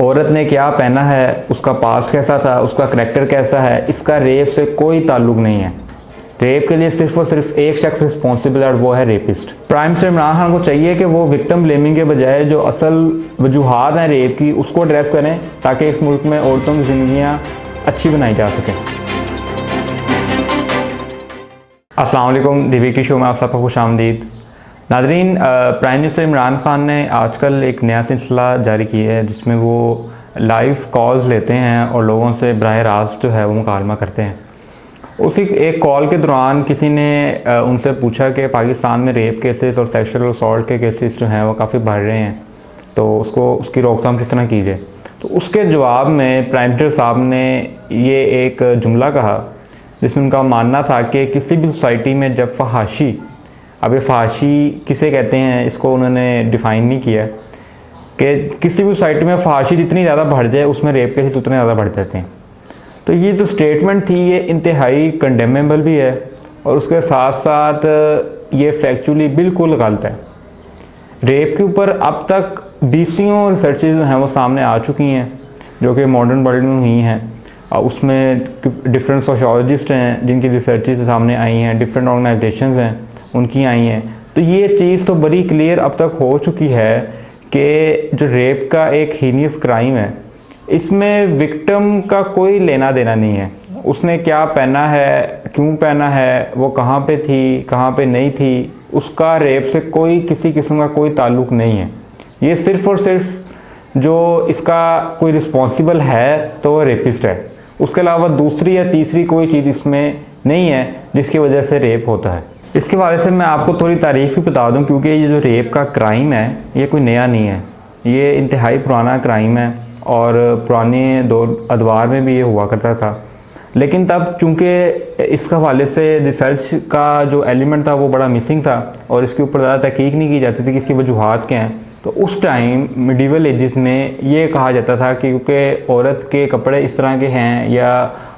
औरत ने क्या पहना है, उसका पास्ट कैसा था, उसका करैक्टर कैसा है, इसका रेप से कोई ताल्लुक नहीं है। रेप के लिए सिर्फ और सिर्फ एक शख्स रिस्पॉन्सिबल है और वो है rapist. Prime minister Imran Khan को चाहिए कि वो विक्टिम ब्लेमिंग के बजाय जो असल वजूहात हैं रेप की उसको एड्रेस करें, ताकि इस मुल्क में औरतों की ज़िंदगियाँ अच्छी बनाई जा सकें। अस्सलाम वालेकुम, दिव्य की शो में आप सबको खुश आमदीद। नाज़रीन, प्राइम मिनिस्टर इमरान खान ने आजकल एक नया सिलसिला जारी किया है जिसमें वो लाइव कॉल्स लेते हैं और लोगों से बराह रास्त जो है वो मुकालमा करते हैं। उसी एक कॉल के दौरान किसी ने उनसे पूछा कि पाकिस्तान में रेप केसेस और सेक्सुअल असॉल्ट के केसेस जो हैं वो काफ़ी बढ़ रहे हैं, तो उसकी रोकथाम किस तरह की जाए। तो उसके जवाब में प्राइम मिनिस्टर साहब ने ये एक जुमला कहा जिसमें उनका मानना था कि किसी भी सोसाइटी में जब फहाशी, अब ये फहाशी किसे कहते हैं इसको उन्होंने डिफ़ाइन नहीं किया, कि किसी भी सोसाइटी में फहाशी जितनी ज़्यादा बढ़ जाए उसमें रेप केसेस उतने ज़्यादा बढ़ जाते हैं। तो ये जो स्टेटमेंट थी ये इंतहाई कंडेमेबल भी है और उसके साथ साथ ये फैक्चुअली बिल्कुल गलत है। रेप के ऊपर अब तक 20 रिसर्चेज जो हैं वो सामने आ चुकी हैं जो कि मॉडर्न वर्ल्ड में हुई हैं, और उसमें डिफरेंट सोशियोलॉजिस्ट हैं जिनकी रिसर्चेज सामने आई हैं, डिफरेंट ऑर्गेनाइजेशंस हैं उनकी आई हैं। तो ये चीज़ तो बड़ी क्लियर अब तक हो चुकी है कि जो रेप का एक हीनियस क्राइम है इसमें विक्टिम का कोई लेना देना नहीं है। उसने क्या पहना है, क्यों पहना है, वो कहाँ पे थी, कहाँ पे नहीं थी, उसका रेप से कोई किसी किस्म का कोई ताल्लुक़ नहीं है। ये सिर्फ़ और सिर्फ जो इसका कोई रिस्पॉन्सिबल है तो वो रेपिस्ट है, उसके अलावा दूसरी या तीसरी कोई चीज़ इसमें नहीं है जिसकी वजह से रेप होता है। इसके बारे में मैं आपको थोड़ी तारीफ़ भी बता दूं, क्योंकि ये जो रेप का क्राइम है ये कोई नया नहीं है, ये इंतहाई पुराना क्राइम है और पुराने दौर अदवार में भी ये हुआ करता था। लेकिन तब चूँकि इस हवाले से रिसर्च का जो एलिमेंट था वो बड़ा मिसिंग था और इसके ऊपर ज़्यादा तहकीक नहीं की जाती थी कि इसकी वजूहात क्या हैं, तो उस टाइम मिडीवल एजिस में ये कहा जाता था कि क्योंकि औरत के कपड़े इस तरह के हैं या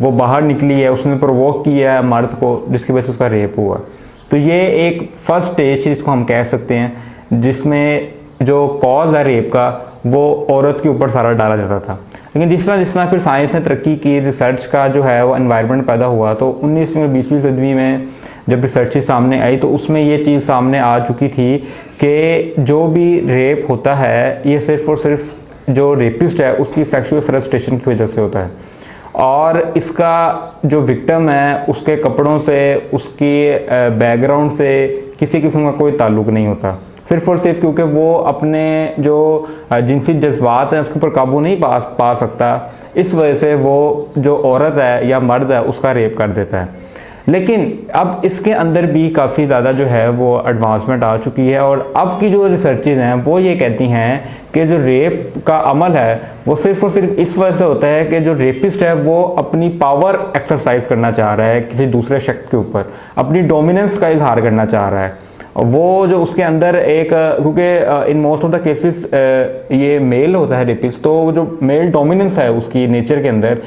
वो बाहर निकली है, उसने प्रोवोक किया है मर्द को जिसकी वजह से उसका रेप हुआ। तो ये एक फ़र्स्ट स्टेज जिसको हम कह सकते हैं जिसमें जो कॉज है रेप का वो औरत के ऊपर सारा डाला जाता था। लेकिन जिस तरह फिर साइंस ने तरक्की की, रिसर्च का जो है वो एनवायरनमेंट पैदा हुआ, तो 19वीं और 20वीं सदी में जब रिसर्च सामने आई तो उसमें ये चीज़ सामने आ चुकी थी कि जो भी रेप होता है ये सिर्फ़ और सिर्फ जो रेपिस्ट है उसकी सेक्सुअल फ्रस्ट्रेशन की वजह से होता है, और इसका जो विक्टिम है उसके कपड़ों से, उसकी बैकग्राउंड से किसी किस्म का कोई ताल्लुक़ नहीं होता, सिर्फ़ और सिर्फ क्योंकि वो अपने जो जिनसी जज्बात हैं उसके ऊपर काबू नहीं पा सकता, इस वजह से वो जो औरत है या मर्द है उसका रेप कर देता है। लेकिन अब इसके अंदर भी काफ़ी ज़्यादा जो है वो एडवांसमेंट आ चुकी है और अब की जो रिसर्चेज हैं वो ये कहती हैं कि जो रेप का अमल है वो सिर्फ़ और सिर्फ इस वजह से होता है कि जो रेपिस्ट है वो अपनी पावर एक्सरसाइज करना चाह रहा है किसी दूसरे शख्स के ऊपर, अपनी डोमिनेंस का इजहार करना चाह रहा है। वो जो उसके अंदर एक, क्योंकि in most of the cases ये मेल होता है रेपिस्ट, तो वो जो मेल डोमिनेंस है उसकी नेचर के अंदर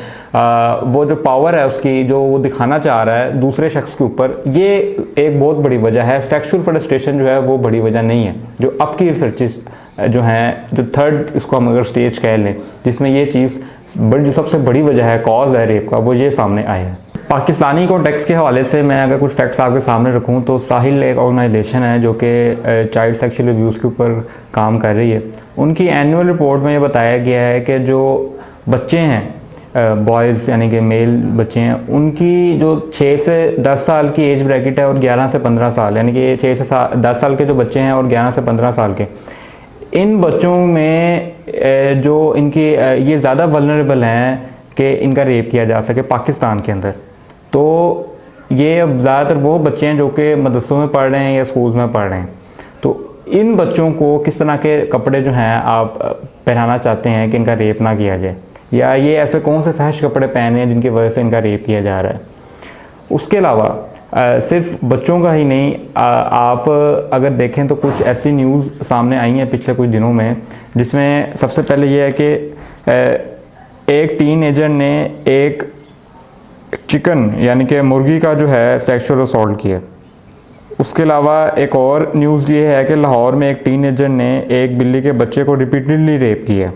वो जो पावर है उसकी जो वो दिखाना चाह रहा है दूसरे शख्स के ऊपर, ये एक बहुत बड़ी वजह है। सेक्सुअल फ्रस्ट्रेशन जो है वो बड़ी वजह नहीं है। जो अब की रिसर्चेस जो हैं, जो थर्ड इसको हम अगर स्टेज कह लें जिसमें ये चीज़ जो सबसे बड़ी वजह है, कॉज है रेप का, वो ये सामने आया है। पाकिस्तानी कॉन्टेक्स्ट के हवाले से मैं अगर कुछ फैक्ट्स आपके सामने रखूं तो साहिल एक ऑर्गेनाइजेशन है जो कि चाइल्ड सेक्सुअल अब्यूज़ के ऊपर काम कर रही है। उनकी एनुअल रिपोर्ट में ये बताया गया है कि जो बच्चे हैं, बॉयज़ यानी कि मेल बच्चे हैं, उनकी जो 6 से 10 साल की एज ब्रैकेट है और 11 से 15 साल, यानी कि 6 से 10 साल के जो बच्चे हैं और 11 से 15 साल के, इन बच्चों में जो इनकी ये ज़्यादा वल्नरेबल हैं कि इनका रेप किया जा सके पाकिस्तान के अंदर। तो ये अब ज़्यादातर वो बच्चे हैं जो कि मदरसों में पढ़ रहे हैं या स्कूल्स में पढ़ रहे हैं। तो इन बच्चों को किस तरह के कपड़े जो हैं आप पहनाना चाहते हैं कि इनका रेप ना किया जाए, या ये ऐसे कौन से फहश कपड़े पहने हैं जिनकी वजह से इनका रेप किया जा रहा है। उसके अलावा सिर्फ बच्चों का ही नहीं, आप अगर देखें तो कुछ ऐसी न्यूज़ सामने आई हैं पिछले कुछ दिनों में जिसमें सबसे पहले ये है कि एक टीनेजर ने एक चिकन यानी कि मुर्गी का जो है सेक्सुअल असॉल्ट किया। उसके अलावा एक और न्यूज़ ये है कि लाहौर में एक टीनेजर ने एक बिल्ली के बच्चे को रिपीटेडली रेप किया।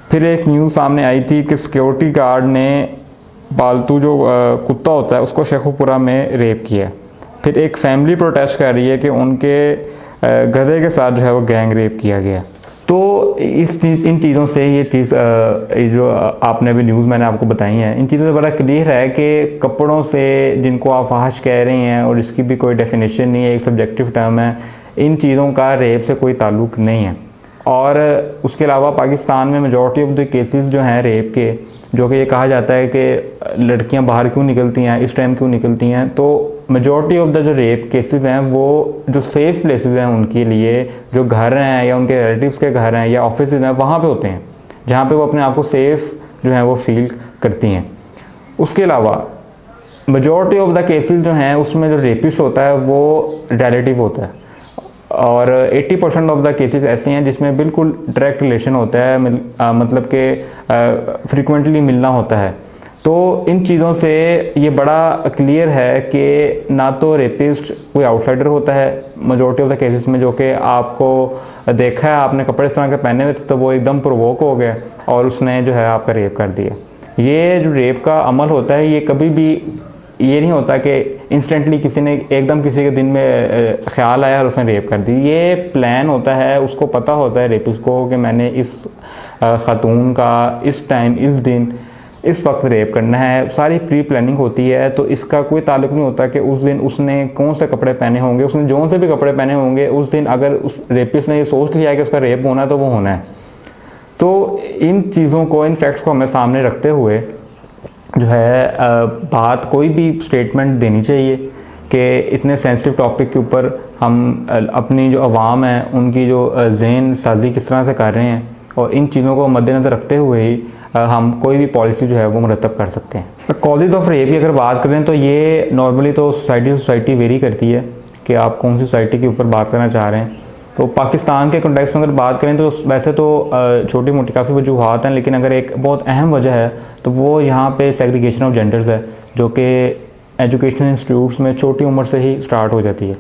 फिर एक न्यूज़ सामने आई थी कि सिक्योरिटी गार्ड ने पालतू जो कुत्ता होता है उसको शेखुपुरा में रेप किया। फिर एक फैमिली प्रोटेस्ट कर रही है कि उनके गधे के साथ जो है वो गैंग रेप किया गया। तो इन चीज़ों से ये चीज़ जो आपने अभी न्यूज़ मैंने आपको बताई है, इन चीज़ों से बड़ा क्लियर है कि कपड़ों से जिनको आप फहश कह रहे हैं और इसकी भी कोई डेफिनेशन नहीं है, एक सब्जेक्टिव टर्म है, इन चीज़ों का रेप से कोई ताल्लुक़ नहीं है। और उसके अलावा पाकिस्तान में मेजॉरिटी ऑफ द केसेस जो हैं रेप के, जो कि ये कहा जाता है कि लड़कियां बाहर क्यों निकलती हैं, इस टाइम क्यों निकलती हैं, तो मेजॉरिटी ऑफ द जो रेप केसेस हैं वो जो सेफ़ प्लेसेस हैं उनके लिए, जो घर हैं या उनके रिलेटिव्स के घर हैं या ऑफिस हैं, वहाँ पे होते हैं जहाँ पे वो अपने आप को सेफ़ जो है वो फील करती हैं। उसके अलावा मेजॉरिटी ऑफ द केसेस जो हैं उसमें जो रेपिस्ट होता है वो रिलेटिव होता है, और 80% ऑफ द केसेस ऐसे हैं जिसमें बिल्कुल डायरेक्ट रिलेशन होता है, मतलब कि फ्रीक्वेंटली मिलना होता है। तो इन चीज़ों से ये बड़ा क्लियर है कि ना तो रेपिस्ट कोई आउटसाइडर होता है मेजॉरिटी ऑफ द केसेस में, जो कि आपको देखा है आपने कपड़े इस तरह के पहने हुए थे तो वो एकदम प्रोवोक हो गया और उसने जो है आपका रेप कर दिया। ये जो रेप का अमल होता है ये कभी भी ये नहीं होता कि इंस्टेंटली किसी ने एकदम किसी के दिन में ख्याल आया और उसने रेप कर दी। ये प्लान होता है, उसको पता होता है रेपिस्ट को कि मैंने इस ख़ातून का इस टाइम, इस दिन, इस वक्त रेप करना है। सारी प्री प्लानिंग होती है, तो इसका कोई ताल्लुक़ नहीं होता कि उस दिन उसने कौन से कपड़े पहने होंगे। उसने जो से भी कपड़े पहने होंगे उस दिन अगर उस रेपिस्ट ने ये सोच लिया कि उसका रेप होना है तो वो होना है। तो इन चीज़ों को, इन फैक्ट्स को हमें सामने रखते हुए जो है बात, कोई भी स्टेटमेंट देनी चाहिए कि इतने सेंसिटिव टॉपिक के ऊपर हम अपनी जो अवाम है उनकी जो ज़हन साजी किस तरह से कर रहे हैं, और इन चीज़ों को मद्देनज़र रखते हुए ही हम कोई भी पॉलिसी जो है वो मुरतब कर सकते हैं। कॉजेज़ ऑफ रेप की अगर बात करें तो ये नॉर्मली तो सोसाइटी वेरी करती है कि आप कौन सी सोसाइटी के ऊपर बात करना चाह रहे हैं। तो पाकिस्तान के कॉन्टेक्स्ट में अगर बात करें तो वैसे तो छोटी मोटी काफ़ी वजूहात हैं, लेकिन अगर एक बहुत अहम वजह है तो वो यहाँ पे सेग्रीगेशन ऑफ जेंडर्स है, जो कि एजुकेशन इंस्टीट्यूट्स में छोटी उम्र से ही स्टार्ट हो जाती है।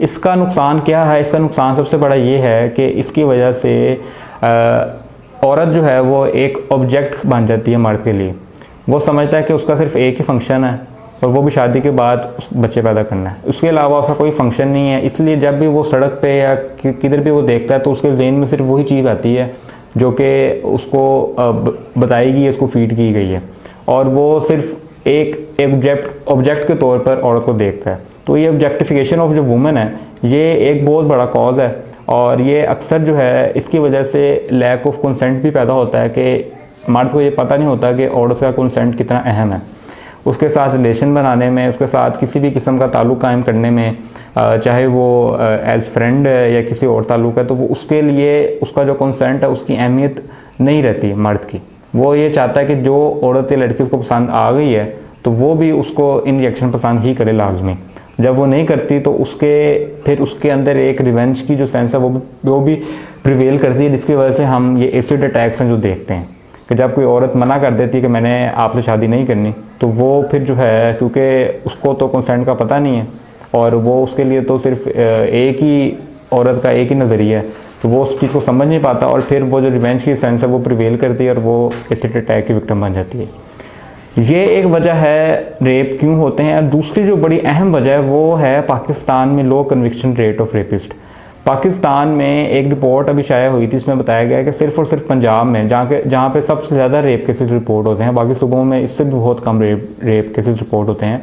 इसका नुकसान क्या है? इसका नुकसान सबसे बड़ा ये है कि इसकी वजह से औरत जो है वो एक ऑब्जेक्ट बन जाती है मर्द के लिए। वो समझता है कि उसका सिर्फ एक ही फंक्शन है और वो भी शादी के बाद बच्चे पैदा करना है, उसके अलावा उसका कोई फंक्शन नहीं है। इसलिए जब भी वो सड़क पे या किधर भी वो देखता है तो उसके ज़हन में सिर्फ वही चीज़ आती है जो कि उसको बताई गई है, उसको फीड की गई है, और वो सिर्फ एक ऑब्जेक्ट के तौर पर औरत को देखता है। तो ये ऑब्जेक्टिफिकेशन ऑफ जो वुमेन है ये एक बहुत बड़ा कॉज है, और ये अक्सर जो है इसकी वजह से लैक ऑफ कंसेंट भी पैदा होता है कि मर्द को ये पता नहीं होता कि औरत का कंसेंट कितना अहम है उसके साथ रिलेशन बनाने में, उसके साथ किसी भी किस्म का ताल्लुक़ कायम करने में, चाहे वो एज़ फ्रेंड है या किसी और ताल्लुक़ है, तो वो उसके लिए उसका जो कंसेंट है उसकी अहमियत नहीं रहती मर्द की। वो ये चाहता है कि जो औरत या लड़की उसको पसंद आ गई है तो वो भी उसको इन रिएक्शन पसंद ही करे लाजमी। जब वो नहीं करती तो फिर उसके अंदर एक रिवेंज की जो सेंस है वो भी प्रिवेल करती है, जिसकी वजह से हम ये एसिड अटैक्स हैं जो देखते हैं कि जब कोई औरत मना कर देती है कि मैंने आपसे शादी नहीं करनी, तो वो फिर जो है, क्योंकि उसको तो कंसेंट का पता नहीं है और वो उसके लिए तो सिर्फ एक ही औरत का एक ही नज़रिया है, तो वो उस चीज़ को समझ नहीं पाता और फिर वो जो रिवेंज की सेंस है वो प्रिवेल करती है और वो एसिड अटैक की विक्टिम बन जाती है। ये एक वजह है रेप क्यों होते हैं। और दूसरी जो बड़ी अहम वजह है वो है पाकिस्तान में low conviction rate of rapist. Pakistan में एक रिपोर्ट अभी शाया हुई थी, इसमें बताया गया है कि सिर्फ और सिर्फ पंजाब में जहाँ पे सबसे ज़्यादा रेप केसेस रिपोर्ट होते हैं, बाकी सूबों में इससे भी बहुत कम रेप केसेस रिपोर्ट होते हैं,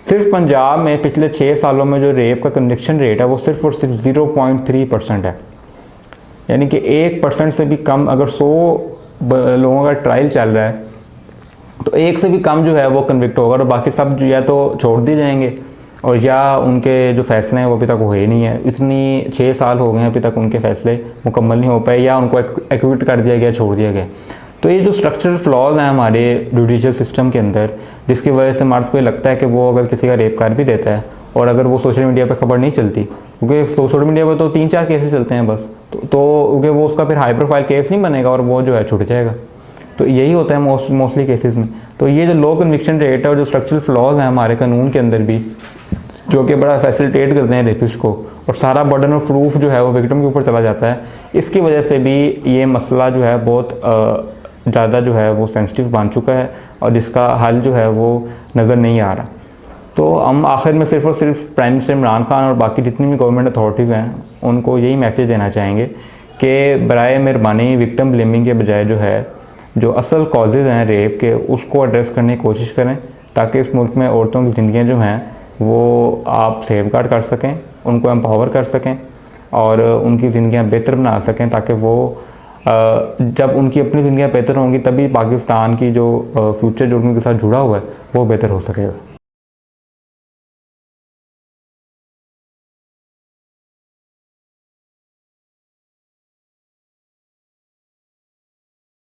सिर्फ पंजाब में पिछले 6 सालों में जो रेप का कन्विक्शन रेट है वो सिर्फ और सिर्फ 0.3% है। यानी कि 1% से भी कम, अगर 100 लोगों का ट्रायल चल रहा है तो 1 से भी कम जो है वो कन्विक्ट होगा, और बाकी सब जो या तो छोड़ दिए जाएंगे और या उनके जो फैसले हैं वो अभी तक हुए नहीं है। इतनी 6 साल हो गए हैं अभी तक उनके फैसले मुकम्मल नहीं हो पाए, या उनको एक्विट कर दिया गया, छोड़ दिया गया। तो ये जो स्ट्रक्चरल फ्लॉज हैं हमारे जुडिशियल सिस्टम के अंदर, जिसकी वजह से मर्द को ये लगता है कि वो अगर किसी का रेप कर भी देता है और अगर वो सोशल मीडिया पर खबर नहीं चलती, क्योंकि सोशल मीडिया पर तो 3-4 केसेस चलते हैं बस, तो क्योंकि वो उसका फिर हाई प्रोफाइल केस नहीं बनेगा और वो जो है छूट जाएगा। तो यही होता है मोस्टली केसेस में। तो ये जो लो कन्विक्शन रेट है और जो स्ट्रक्चरल फ्लॉज हैं हमारे कानून के अंदर भी, जो कि बड़ा फैसिलिटेट करते हैं रेपिस्ट को, और सारा बर्डन ऑफ प्रूफ जो है वो विक्टिम के ऊपर चला जाता है, इसकी वजह से भी ये मसला जो है बहुत ज़्यादा जो है वो सेंसिटिव बन चुका है और जिसका हल जो है वो नज़र नहीं आ रहा। तो हम आखिर में सिर्फ़ और सिर्फ प्राइम मिनिस्टर इमरान खान और बाकी जितनी भी गवर्नमेंट अथॉरिटीज़ हैं उनको यही मैसेज देना चाहेंगे कि बराए मेहरबानी विक्टिम ब्लेमिंग के बजाय जो है जो असल कॉजेज़ हैं रेप के उसको एड्रेस करने की कोशिश करें, ताकि इस मुल्क में औरतों की ज़िंदगियाँ जो हैं वो आप सेफगार्ड कर सकें, उनको एम्पावर कर सकें और उनकी ज़िंदगियाँ बेहतर बना सकें, ताकि वो जब उनकी अपनी ज़िंदगियाँ बेहतर होंगी तभी पाकिस्तान की जो फ्यूचर जो उनके साथ जुड़ा हुआ है वो बेहतर हो सकेगा।